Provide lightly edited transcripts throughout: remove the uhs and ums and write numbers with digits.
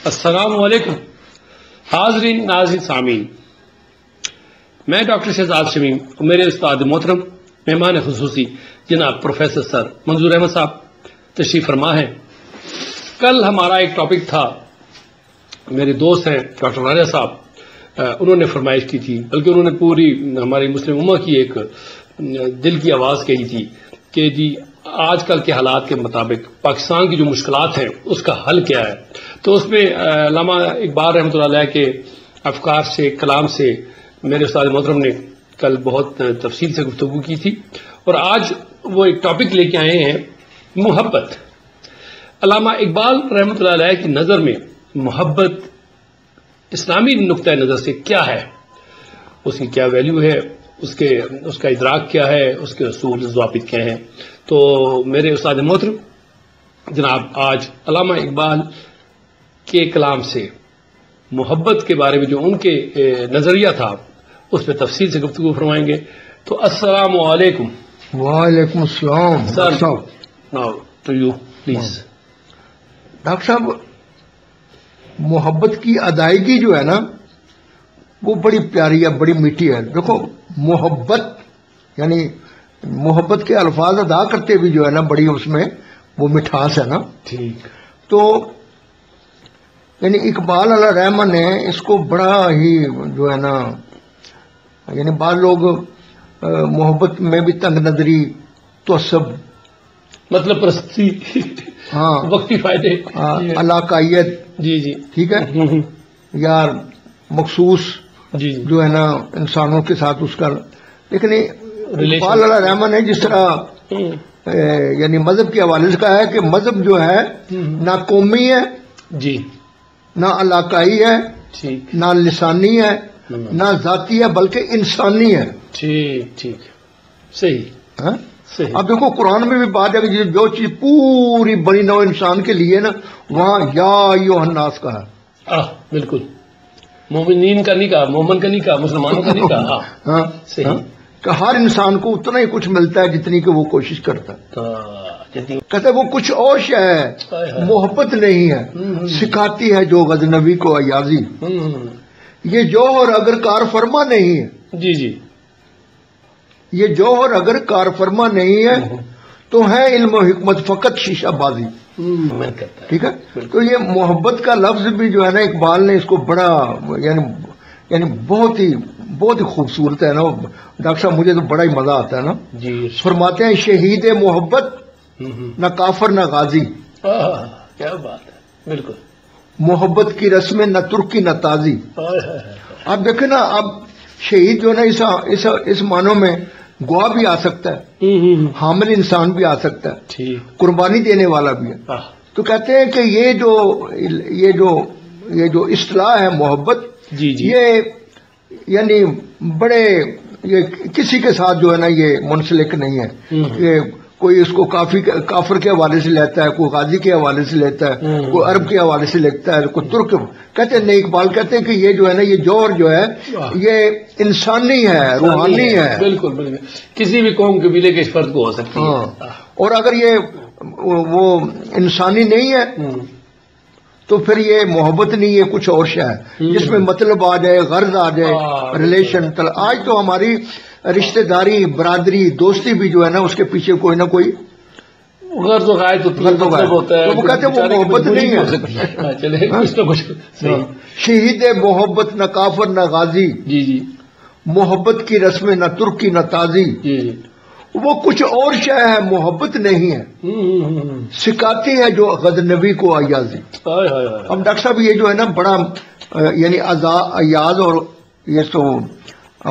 السلام علیکم حاضرین ناظرین سامعین، میں ڈاکٹر شہزاد شمیم اور میرے استاد محترم مہمان خصوصی جناب پروفیسر سر منظور احمد صاحب تشریف فرما ہیں۔ کل ہمارا ایک ٹاپک تھا، میرے دوست ہیں ڈاکٹر راجہ صاحب، انہوں نے فرمائش کی تھی، بلکہ انہوں نے پوری ہماری مسلم امہ کی ایک دل کی آواز کہی تھی کہ جی آج کل کے حالات کے مطابق پاکستان کی جو مشکلات ہیں اس کا حل کیا ہے۔ تو اس میں علامہ اقبال رحمۃ اللہ علیہ کے افکار سے، کلام سے میرے استاد محترم نے کل بہت تفصیل سے گفتگو کی تھی، اور آج وہ ایک ٹاپک لے کے آئے ہیں، محبت۔ علامہ اقبال رحمۃ اللہ علیہ کی نظر میں محبت اسلامی نقطۂ نظر سے کیا ہے، اس کی کیا ویلیو ہے، اس کا ادراک کیا ہے، اس کے اصول ضوابط کیا ہیں۔ تو میرے استاد محترم جناب آج علامہ اقبال کے کلام سے محبت کے بارے میں جو ان کے نظریہ تھا اس پہ تفصیل سے گفتگو فرمائیں گے۔ تو السلام علیکم۔ وعلیکم السلام sir, now to you please. Doctor صاحب، محبت کی ادائیگی جو ہے نا وہ بڑی پیاری ہے، بڑی میٹھی ہے۔ دیکھو، محبت یعنی محبت کے الفاظ ادا کرتے بھی جو ہے نا بڑی اس میں وہ مٹھاس ہے نا۔ ٹھیک۔ تو یعنی اقبال علیہ رحمٰن نے اس کو بڑا ہی جو ہے نا، یعنی بعض لوگ محبت میں بھی تنگ نظری، تعصب، مطلب پرستی، ہاں، وقتی فائدے، علاقائیت، جی جی ٹھیک ہے، یا مخصوص جی جو ہے نا انسانوں کے ساتھ اس کا، لیکن اقبال علیہ رحمٰن نے جس طرح یعنی مذہب کے حوالے سے کہا ہے کہ مذہب جو ہے نہ قومی ہے، جی، نہ علاقائی ہے، ٹھیک، نہ لسانی ہے، نہ ذاتی ہے، بلکہ انسانی ہے۔ ٹھیک ٹھیک، صحیح ہاں؟ صحیح۔ اب دیکھو قرآن میں بھی بات ہے کہ جو چیز پوری بنی نوع انسان کے لیے نا، وہاں یا ایھا الناس کا ہے۔ بالکل، مومنین کا نہیں کہا، مومن کا نہیں کہا، مسلمانوں کا نہیں کہا۔ ہاں، صحیح، کہ ہر انسان کو اتنا ہی کچھ ملتا ہے جتنی کہ وہ کوشش کرتا ہے۔ کہتے وہ کچھ اور شے ہے، محبت نہیں ہے، سکھاتی ہے جو غزنوی کو ایازی، یہ جوہر اگر کار فرما نہیں ہے، جی جی، یہ جوہر اگر کار فرما نہیں ہے تو ہے علم و حکمت فقط شیشہ بازی۔ ٹھیک ہے، تو یہ محبت کا لفظ بھی جو ہے نا اقبال نے اس کو بڑا یعنی بہت ہی خوبصورت ہے نا ڈاکٹر صاحب، مجھے تو بڑا ہی مزہ آتا ہے نا۔ جی، فرماتے ہیں شہید محبت نہ کافر نہ غازی، کیا بات ہے، بالکل، محبت کی رسمیں نہ ترکی نہ تازی۔ اب دیکھیں نا، اب شہید جو ہے نا اس معنوں میں گواہ بھی آ سکتا ہے، حامل انسان بھی آ سکتا ہے، قربانی دینے والا بھی ہے۔ تو کہتے ہیں کہ یہ جو اصطلاح ہے محبت، یہ یعنی بڑے یہ کسی کے ساتھ جو ہے نا یہ منسلک نہیں ہے کہ کوئی اس کو کافر کے حوالے سے لیتا ہے، کوئی غازی کے حوالے سے لیتا ہے، کوئی عرب کے حوالے سے لیتا ہے، کوئی ترک۔ کہتے ہیں نہیں، اقبال کہتے ہیں کہ یہ جو ہے نا، یہ جوہر جو ہے یہ انسانی ہے، روحانی ہے۔ بالکل بالکل، کسی بھی قوم قبیلے کے اس فرد کو ہو سکتی ہے۔ اور اگر یہ وہ انسانی نہیں ہے تو پھر یہ محبت نہیں، یہ کچھ اور شے ہے جس میں مطلب آ جائے، غرض آ جائے، ریلیشن۔ آج تو ہماری رشتہ داری، برادری، دوستی بھی جو ہے نا اس کے پیچھے کوئی نہ کوئی غرض و غائب ہوتا ہے، تو وہ کہتے ہیں وہ محبت نہیں ہے۔ شہید محبت نہ کافر نہ غازی، جی جی، محبت کی رسمیں نہ ترکی نہ تازی، وہ کچھ اور شے ہے، محبت نہیں ہے، سکھاتی ہے جو غزنوی کو ایازی۔ اب ڈاکٹر صاحب یہ جو ہے نا بڑا یعنی ایاز، اور یہ تو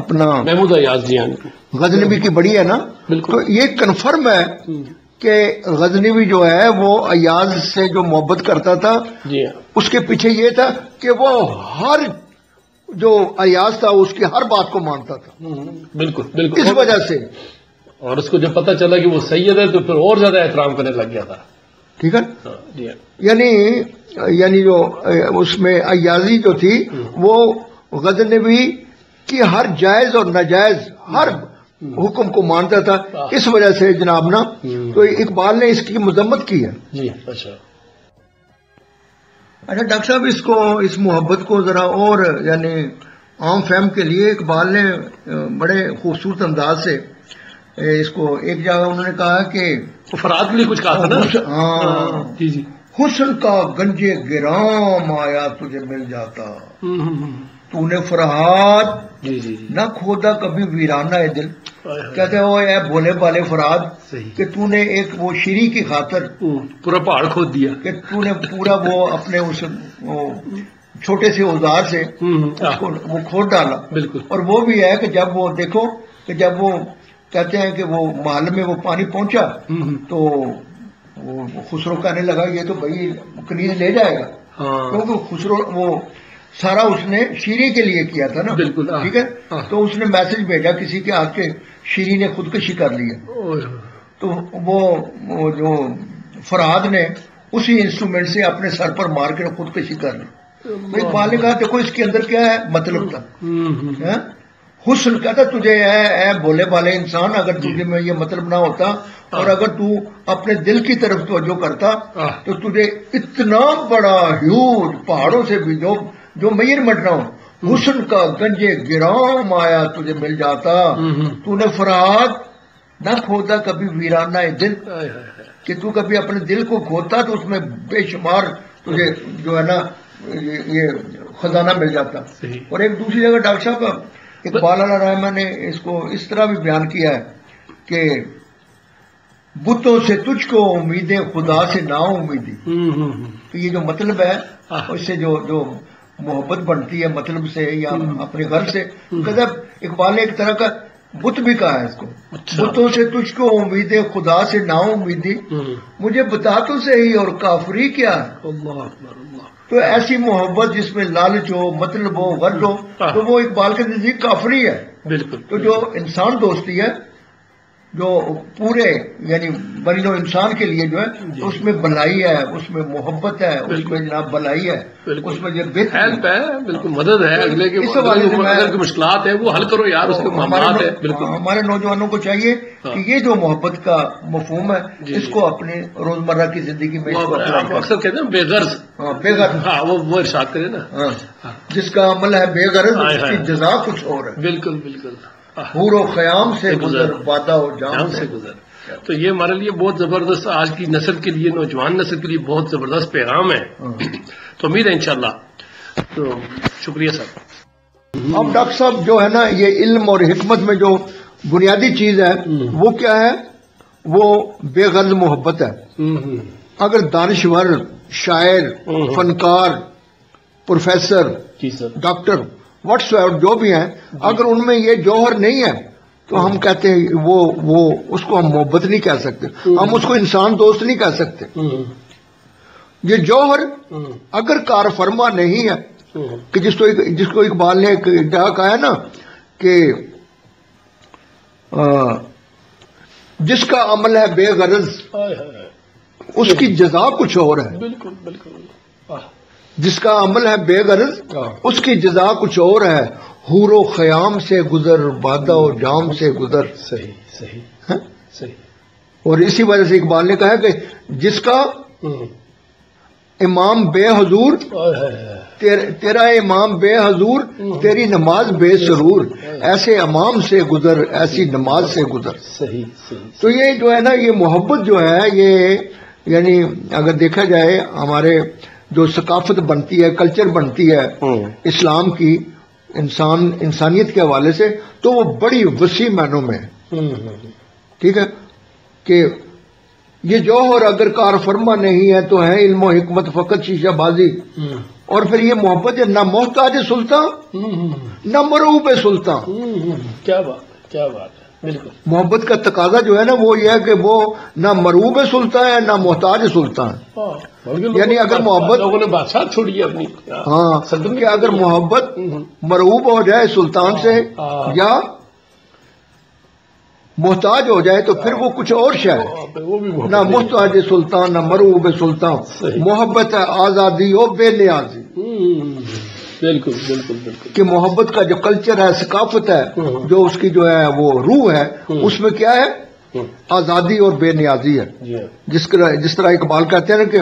اپنا محمود ایاز جی غزنوی کی بڑی ہے نا، تو یہ کنفرم ہے کہ غزنوی جو ہے وہ ایاز سے جو محبت کرتا تھا، اس کے پیچھے یہ تھا کہ وہ ہر جو ایاز تھا اس کی ہر بات کو مانتا تھا، بالکل بالکل، اس وجہ سے۔ اور اس کو جب پتہ چلا کہ وہ سید ہے تو پھر اور زیادہ احترام کرنے لگ گیا تھا۔ ٹھیک ہے، یعنی جو اس میں ایازی جو تھی وہ غزنوی کی ہر جائز اور ناجائز ہر حکم کو مانتا تھا، اس وجہ سے جناب نا تو اقبال نے اس کی مذمت کی ہے۔ جی اچھا، اچھا ڈاکٹر صاحب اس محبت کو ذرا اور یعنی عام فہم کے لیے اقبال نے بڑے خوبصورت انداز سے اس کو ایک جگہ انہوں نے کہا کہ فرات کے لیے کچھ کہا تھا نا. ہاں جی جی. حسن کا گنجے گرام آیا تجھے مل جاتا تو نے فرہاد جی جی نہ کھودا کبھی ویرانہ ہے دل. کہتے ہو اے بھولے بالے فرہاد کہ تو نے ایک وہ شیری کی خاطر پورا پہاڑ کھود دیا کہ تو نے پورا وہ اپنے اس چھوٹے سے اوزار سے وہ کھود ڈالا. بالکل. اور وہ بھی ہے کہ جب وہ دیکھو کہ جب وہ کہتے ہیں کہ وہ محل میں وہ پانی پہنچا تو خسرو کہنے لگا یہ تو بھائی کنیز لے جائے گا کیونکہ خسرو وہ سارا اس نے شیری کے لیے کیا تھا نا. بالکل. ٹھیک ہے. تو اس نے میسج بھیجا کسی کے ہاتھ کے شیری نے خودکشی کر لی ہے. تو وہ جو فرہاد نے اسی انسٹرومنٹ سے اپنے سر پر مار کے خودکشی کر لی. اقبال نے کہا دیکھو اس کے اندر کیا ہے مطلب تھا. حسن کہتا تجھے اے بولے والے انسان اگر تجھے میں یہ مطلب نہ ہوتا اور اگر تو اپنے دل کی طرف توجہ کرتا تو تجھے اتنا بڑا ہیوج پہاڑوں سے بھی جو میئرمنٹ نہ ہو حسن کا گنجے گرام آیا تجھے مل جاتا تو نے فرہاد نہ کھودا کبھی ویرانہ دل کہ تو کبھی اپنے دل کو کھوتا تو اس میں بے شمار تجھے جو ہے نا یہ خزانہ مل جاتا. اور ایک دوسری جگہ ڈاکٹر صاحب اقبال علیہ رحمہ نے اس کو اس طرح بھی بیان کیا ہے کہ بتوں سے تجھ کو امیدیں خدا سے نا امیدی. تو یہ جو مطلب ہے اس سے جو محبت بنتی ہے مطلب سے یا اپنے گھر سے اقبال نے ایک طرح کا بت بھی کہا ہے اس کو. بتوں سے تجھ کو امیدیں خدا سے نا امیدی مجھے بتا تو صحیح اور کافری کیا ہے. تو ایسی محبت جس میں لالچ ہو مطلب ہو غرض ہو تو وہ اقبال کے نزدیک کافری ہے. بالکل. تو جو انسان دوستی ہے جو پورے یعنی بنی نوع انسان کے لیے جو ہے اس میں بھلائی ہے اس میں محبت ہے اس میں جناب بھلائی ہے اس میں ہیلپ ہے. بالکل مدد ہے اگلے کے اگر مشکلات ہے وہ حل کرو یار اس کے معاملات ہے. بالکل. ہمارے نوجوانوں کو چاہیے کہ یہ جو محبت کا مفہوم ہے اس کو اپنے روزمرہ کی زندگی میں اکثر کہتے ہیں بے غرض. بے غرض. ہاں وہ ارشاد کرے نا جس کا عمل ہے بے غرض اس کی جزا کچھ اور ہے. بالکل بالکل. حور و خیام سے گزر بادہ و جام سے گزر. تو یہ ہمارے لیے بہت زبردست آج کی نسل کے لیے نوجوان نسل کے لیے بہت زبردست پیغام ہے. تو امید ہے انشاءاللہ. تو شکریہ صاحب. اب ڈاکٹر صاحب جو ہے نا یہ علم اور حکمت میں جو بنیادی چیز ہے وہ کیا ہے وہ بے غرض محبت ہے. اگر دانشور شاعر فنکار پروفیسر ڈاکٹر واٹس ایور جو بھی ہیں اگر ان میں یہ جوہر نہیں ہے تو ہم کہتے ہیں وہ اس کو ہم محبت نہیں کہہ سکتے. ہم اس کو انسان دوست نہیں کہہ سکتے. یہ جوہر اگر کار فرما نہیں ہے کہ جس کو اقبال نے جگہ کہا ہے نا کہ جس کا عمل ہے بے غرض اس کی جزا کچھ اور ہے. بالکل بالکل. جس کا عمل ہے بے غرض اس کی جزا کچھ اور ہے. حور و خیام سے گزر بادہ و جام سے گزر. صحیح صحیح صحیح. اور اسی وجہ سے اقبال نے کہا کہ جس کا امام بے حضور تیرا امام بے حضور تیری نماز بے سرور ایسے امام سے گزر ایسی نماز سے گزر. صحیح صحیح. تو یہ جو ہے نا یہ محبت جو ہے یہ یعنی اگر دیکھا جائے ہمارے جو ثقافت بنتی ہے کلچر بنتی ہے اسلام کی انسانیت کے حوالے سے تو وہ بڑی وسیع معنوں میں ہے. ٹھیک ہے کہ یہ جوہر اگر کار فرما نہیں ہے تو ہے علم و حکمت فقط شیشہ بازی. اور پھر یہ محبت ہے نہ محتاج سلطان نہ مروب سلطان. کیا بات کیا بات ہے. بالکل. محبت کا تقاضا جو ہے نا وہ یہ ہے کہ وہ نہ مروب سلطان ہے نہ محتاج سلطان. یعنی اگر محبت لوگوں نے بادشاہ چھوڑی ہے اپنی. ہاں کہ اگر محبت مروب ہو جائے سلطان سے یا محتاج ہو جائے تو پھر وہ کچھ اور شاید نہ محتاج سلطان نہ مروب سلطان. محبت ہے آزادی ہو بے نیازی. بالکل بالکل بالکل. کہ محبت کا جو کلچر ہے ثقافت ہے جو اس کی جو ہے وہ روح ہے اس میں کیا ہے آزادی اور بے نیازی ہے. جس طرح اقبال کہتے ہیں نا کہ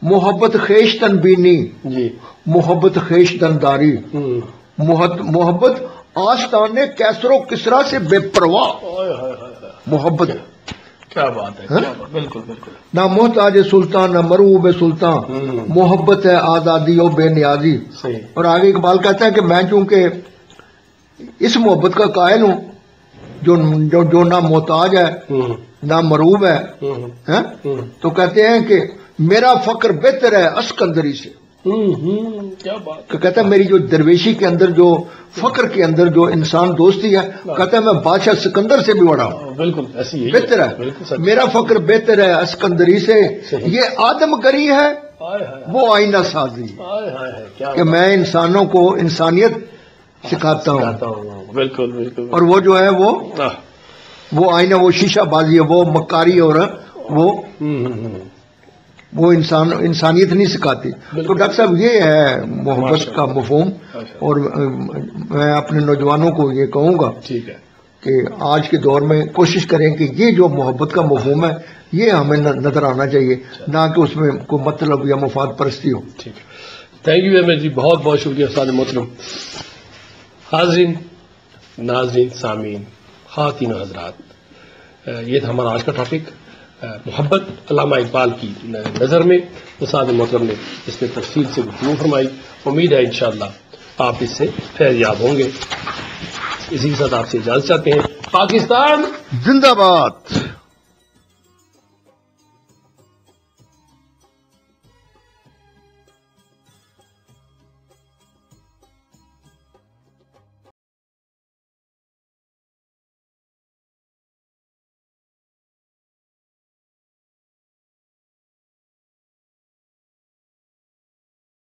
محبت خیشتن بینی جی محبت خیشتن داری محبت آستان کیسر و کسرا سے بے پرواہ محبت کیا بات ہے بالکل بالکل نہ محتاج سلطان نہ مروب سلطان محبت ہے آزادی و بے نیازی اور آگے اقبال کہتا ہے کہ میں چونکہ اس محبت کا قائل ہوں جو نہ محتاج ہے نہ مروب ہے تو کہتے ہیں کہ میرا فقر بہتر ہے اسکندری سے کیا بات کہتا ہے میری جو درویشی کے اندر جو فقر کے اندر جو انسان دوستی ہے کہتا ہے میں بادشاہ سکندر سے بھی بڑا ہوں بالکل ایسی بہتر ہے میرا فقر بہتر ہے اسکندری سے یہ آدم گری ہے وہ آئینہ سازی کہ میں انسانوں کو انسانیت سکھاتا ہوں بالکل بالکل اور وہ جو ہے وہ آئینہ وہ شیشہ بازی ہے وہ مکاری اور وہ انسانیت نہیں سکھاتی تو ڈاکٹر صاحب یہ ہے محبت کا مفہوم اور میں اپنے نوجوانوں کو یہ کہوں گا کہ آج کے دور میں کوشش کریں کہ یہ جو محبت کا مفہوم ہے یہ ہمیں نظر آنا چاہیے نہ کہ اس میں کوئی مطلب یا مفاد پرستی ہو تھینک یو ویری مچ جی بہت بہت شکریہ استاد محترم حاضرین ناظرین سامعین خواتین و حضرات یہ تھا ہمارا آج کا ٹاپک محبت علامہ اقبال کی نظر میں استاد محترم نے اس میں تفصیل سے گفتگو فرمائی امید ہے انشاءاللہ آپ اس سے فیضیاب ہوں گے اسی کے ساتھ آپ سے اجازت چاہتے ہیں پاکستان زندہ باد